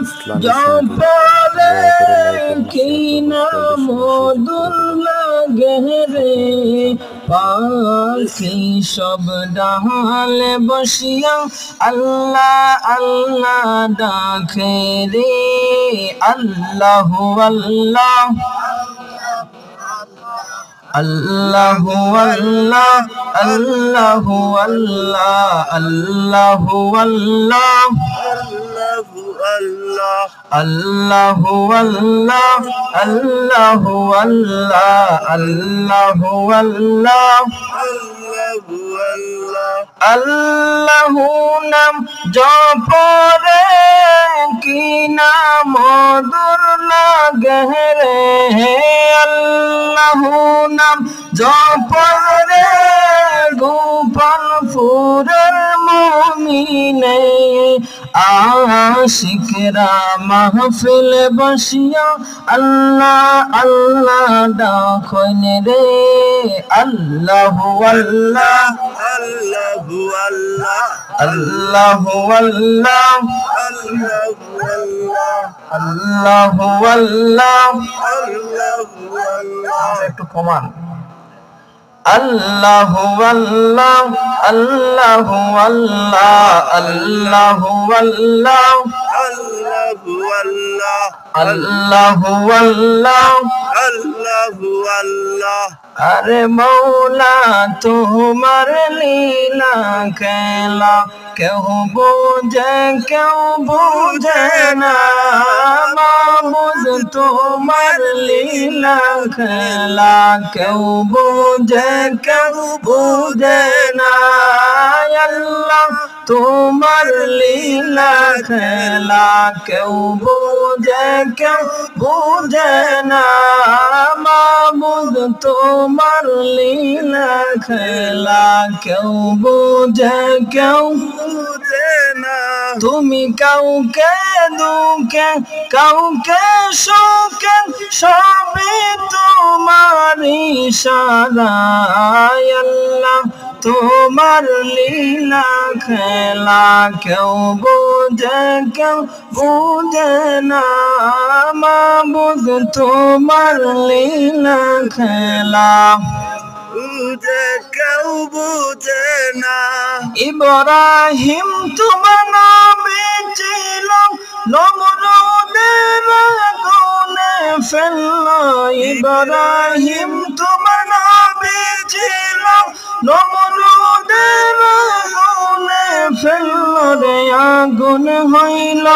ইসলামী সঙ্গীত জপরে দয়া করে লাইক এবং কি শেয়ার করুন, নাম সবাই সুযোগ করে মধুর দেবেন। লাগে রে আপনারা পাখি সব ডালে বসিয়া আল্লাহ আল্লাহ ডাকে রে আল্লাহু আল্লাহ আল্লাহু আল্লাহ আল্লাহু আল্লাহ আল্লাহু আল্লাহ আল্লাহু আল্লাহ আল্লাহু আল্লাহ আল্লাহু আল্লাহ আল্লাহু নাম জপরে কি নাম মধুর লাগে রে আল্লাহু নাম জপরে গোপালপুরের মুমিনে আশিকরা মাহফিল বসিয়া আল্লাহ আল্লাহ ডাকেন রে আল্লাহু আল্লাহ আল্লাহু আল্লাহ আল্লাহু আল্লাহ আল্লাহু আল্লাহ একটু কমান আল্লাহু আল্লাহ আল্লাহু আল্লাহ আল্লাহু আল্লাহ আল্লাহু আল্লাহ আরে মৌলা তোমার লীলা খেলা কেউ বুঝে না মাবুদ তোমার লীলা খেলা কেউ বুঝে না আল্লাহ তোমার লীলা খেলা কেউ বুঝে না মাবুদ তোমার লীলা খেলা কেউ বুঝে না তুমি কাউকে দুঃখে কাউকে সুখে সবই তোমার ইশারায় আল্লাহ তোমার লীলা খেলা কেউ বুঝে না মাবুদ তোমার লীলা খেলা কেউ বুঝে না ইব্রাহিম তোমার নবী ছিল নমরুদের আগুনে ফেললো ইব্রাহিম তোমার নবী ছিল নমরুদের আগুনে ফেললো রে আগুন হইল